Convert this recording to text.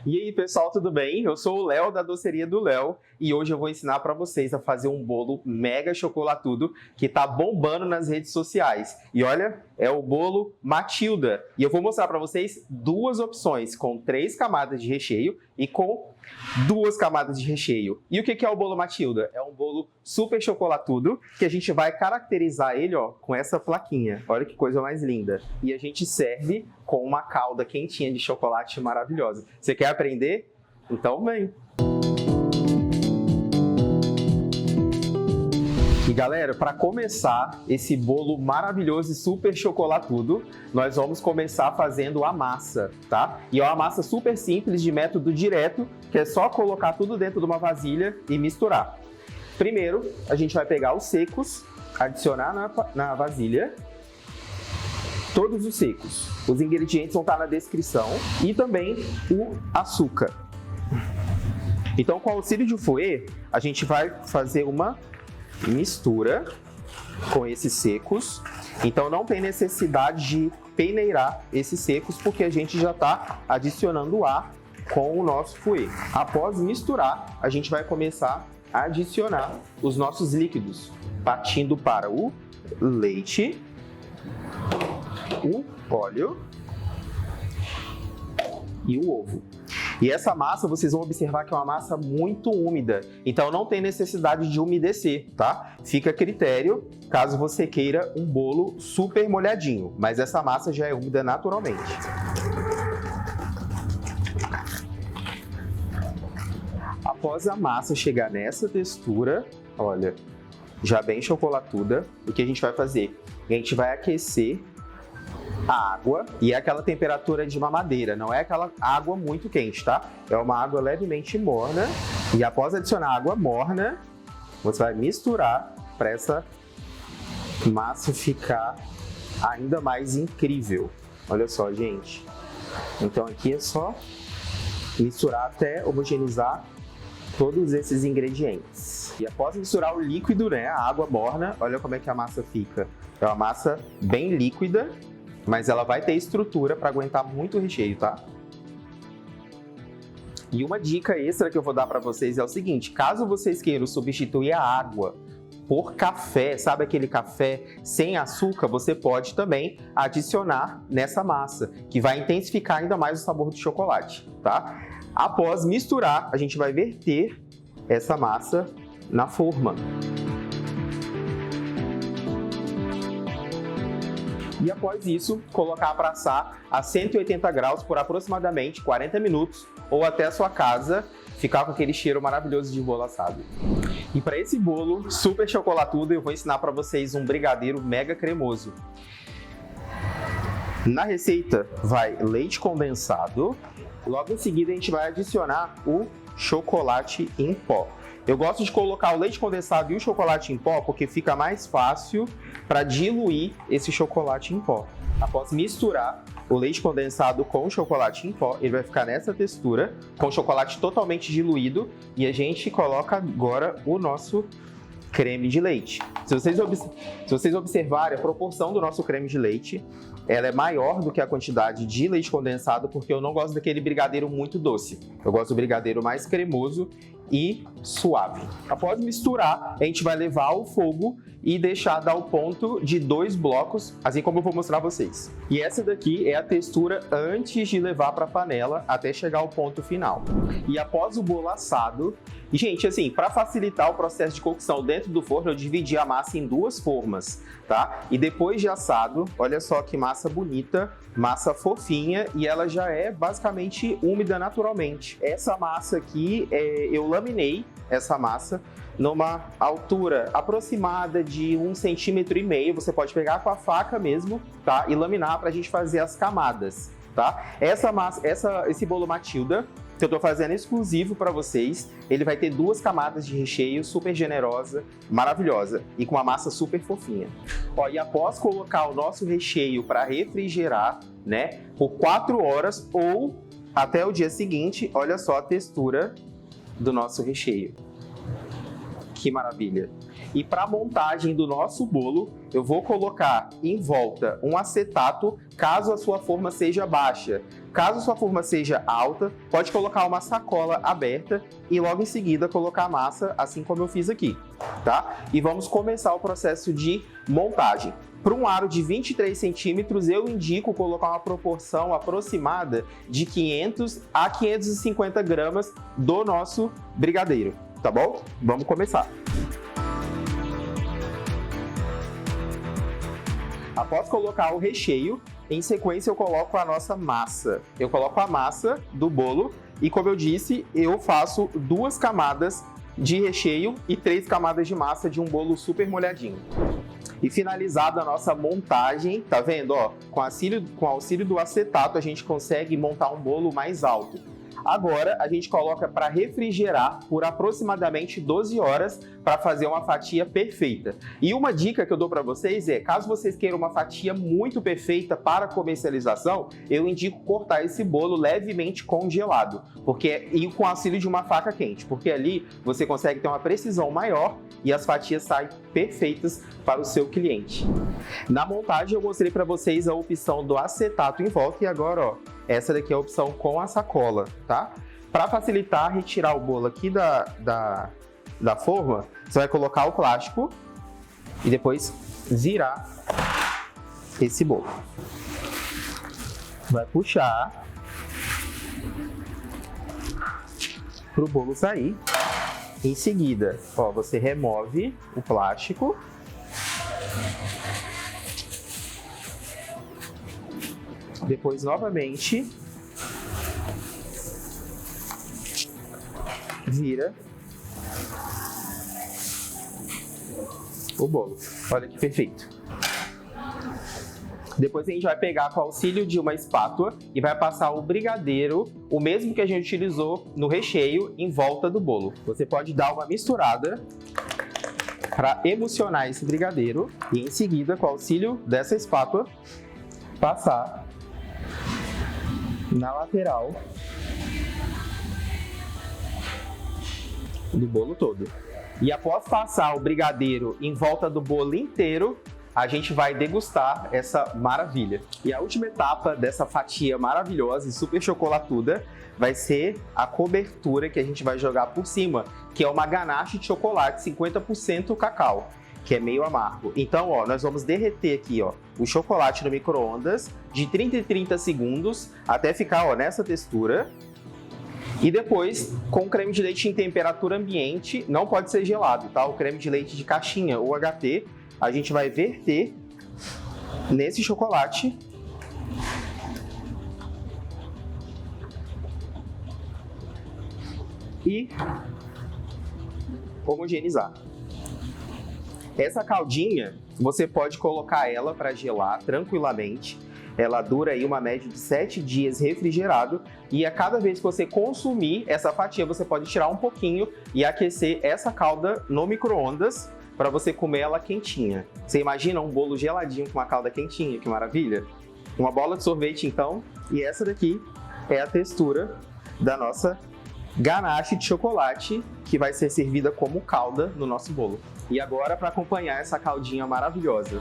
E aí, pessoal, tudo bem? Eu sou o Léo da Doceria do Léo e hoje eu vou ensinar para vocês a fazer um bolo mega chocolatudo que tá bombando nas redes sociais. E olha, é o bolo Matilda. E eu vou mostrar para vocês duas opções, com 3 camadas de recheio e com 2 camadas de recheio. E o que é o bolo Matilda? É um bolo super chocolatudo que a gente vai caracterizar ele, ó, com essa plaquinha. Olha que coisa mais linda. E a gente serve com uma calda quentinha de chocolate maravilhosa. Você quer aprender? Então vem! E galera, para começar esse bolo maravilhoso e super chocolatudo, nós vamos começar fazendo a massa, tá? E é uma massa super simples de método direto, que é só colocar tudo dentro de uma vasilha e misturar. Primeiro, a gente vai pegar os secos, adicionar na vasilha, todos os secos. Os ingredientes vão estar na descrição e também o açúcar. Então, com o auxílio de fouet, a gente vai fazer uma mistura com esses secos. Então não tem necessidade de peneirar esses secos porque a gente já está adicionando ar com o nosso fouet. Após misturar, a gente vai começar a adicionar os nossos líquidos, partindo para o leite, o óleo e o ovo. E essa massa, vocês vão observar que é uma massa muito úmida, então não tem necessidade de umedecer, tá? Fica a critério, caso você queira um bolo super molhadinho, mas essa massa já é úmida naturalmente. Após a massa chegar nessa textura, olha, já bem chocolatuda, o que a gente vai fazer? A gente vai aquecer a água, e é aquela temperatura de mamadeira, não é aquela água muito quente, tá? É uma água levemente morna, e após adicionar água morna, você vai misturar para essa massa ficar ainda mais incrível. Olha só, gente. Então aqui é só misturar até homogeneizar todos esses ingredientes. E após misturar o líquido, né, a água morna, olha como é que a massa fica. É uma massa bem líquida, mas ela vai ter estrutura para aguentar muito recheio, tá? E uma dica extra que eu vou dar para vocês é o seguinte: caso vocês queiram substituir a água por café, sabe aquele café sem açúcar, você pode também adicionar nessa massa, que vai intensificar ainda mais o sabor do chocolate, tá? Após misturar, a gente vai verter essa massa na forma. E após isso, colocar para assar a 180 graus por aproximadamente 40 minutos ou até a sua casa ficar com aquele cheiro maravilhoso de bolo assado. E para esse bolo super chocolatudo, eu vou ensinar para vocês um brigadeiro mega cremoso. Na receita vai leite condensado, logo em seguida a gente vai adicionar o chocolate em pó. Eu gosto de colocar o leite condensado e o chocolate em pó porque fica mais fácil para diluir esse chocolate em pó. Após misturar o leite condensado com o chocolate em pó, ele vai ficar nessa textura, com o chocolate totalmente diluído, e a gente coloca agora o nosso creme de leite. Se vocês observarem a proporção do nosso creme de leite, ela é maior do que a quantidade de leite condensado, porque eu não gosto daquele brigadeiro muito doce. Eu gosto do brigadeiro mais cremoso e suave. Após misturar, a gente vai levar ao fogo e deixar dar o ponto de 2 blocos, assim como eu vou mostrar a vocês. E essa daqui é a textura antes de levar para a panela até chegar ao ponto final. E após o bolo assado, e gente, assim, para facilitar o processo de cocção dentro do forno, eu dividi a massa em 2 formas, tá? E depois de assado, olha só que massa bonita, massa fofinha, e ela já é basicamente úmida naturalmente. Essa massa aqui, eu laminei essa massa numa altura aproximada de 1,5 cm. Você pode pegar com a faca mesmo, tá? E laminar para a gente fazer as camadas, tá? Esse bolo Matilda, que eu tô fazendo exclusivo para vocês, ele vai ter 2 camadas de recheio, super generosa, maravilhosa, e com uma massa super fofinha. Ó, e após colocar o nosso recheio para refrigerar, né, por 4 horas ou até o dia seguinte, olha só a textura do nosso recheio. Que maravilha! E para a montagem do nosso bolo, eu vou colocar em volta um acetato, caso a sua forma seja baixa. Caso sua forma seja alta, pode colocar uma sacola aberta e logo em seguida colocar a massa, assim como eu fiz aqui, tá? E vamos começar o processo de montagem. Para um aro de 23 centímetros, eu indico colocar uma proporção aproximada de 500 a 550 gramas do nosso brigadeiro, tá bom? Vamos começar. Após colocar o recheio, em sequência eu coloco a nossa massa. Eu coloco a massa do bolo e, como eu disse, eu faço 2 camadas de recheio e 3 camadas de massa de um bolo super molhadinho. E finalizada a nossa montagem, tá vendo? Ó, com auxílio do acetato a gente consegue montar um bolo mais alto. Agora a gente coloca para refrigerar por aproximadamente 12 horas para fazer uma fatia perfeita. E uma dica que eu dou para vocês é, caso vocês queiram uma fatia muito perfeita para comercialização, eu indico cortar esse bolo levemente congelado, e com auxílio de uma faca quente, porque ali você consegue ter uma precisão maior e as fatias saem perfeitas para o seu cliente. Na montagem eu mostrei para vocês a opção do acetato em volta e agora, ó, essa daqui é a opção com a sacola, tá? Para facilitar, retirar o bolo aqui da forma, você vai colocar o plástico e depois virar esse bolo. Vai puxar para o bolo sair. Em seguida, ó, você remove o plástico. Depois, novamente, vira o bolo. Olha que perfeito. Depois a gente vai pegar com o auxílio de uma espátula e vai passar o brigadeiro, o mesmo que a gente utilizou no recheio, em volta do bolo. Você pode dar uma misturada para emulsionar esse brigadeiro e em seguida, com o auxílio dessa espátula, passar na lateral do bolo todo. E após passar o brigadeiro em volta do bolo inteiro, a gente vai degustar essa maravilha. E a última etapa dessa fatia maravilhosa e super chocolatuda vai ser a cobertura que a gente vai jogar por cima, que é uma ganache de chocolate 50% cacau, que é meio amargo. Então, ó, nós vamos derreter aqui, ó, o chocolate no micro-ondas de 30 em 30 segundos até ficar, ó, nessa textura. E depois, com o creme de leite em temperatura ambiente, não pode ser gelado, tá? O creme de leite de caixinha ou HT, a gente vai verter nesse chocolate e homogeneizar. Essa caldinha, você pode colocar ela para gelar tranquilamente. Ela dura aí uma média de 7 dias refrigerado e a cada vez que você consumir essa fatia, você pode tirar um pouquinho e aquecer essa calda no micro-ondas para você comer ela quentinha. Você imagina um bolo geladinho com uma calda quentinha, que maravilha? Uma bola de sorvete então, e essa daqui é a textura da nossa ganache de chocolate que vai ser servida como calda no nosso bolo. E agora, para acompanhar essa caldinha maravilhosa,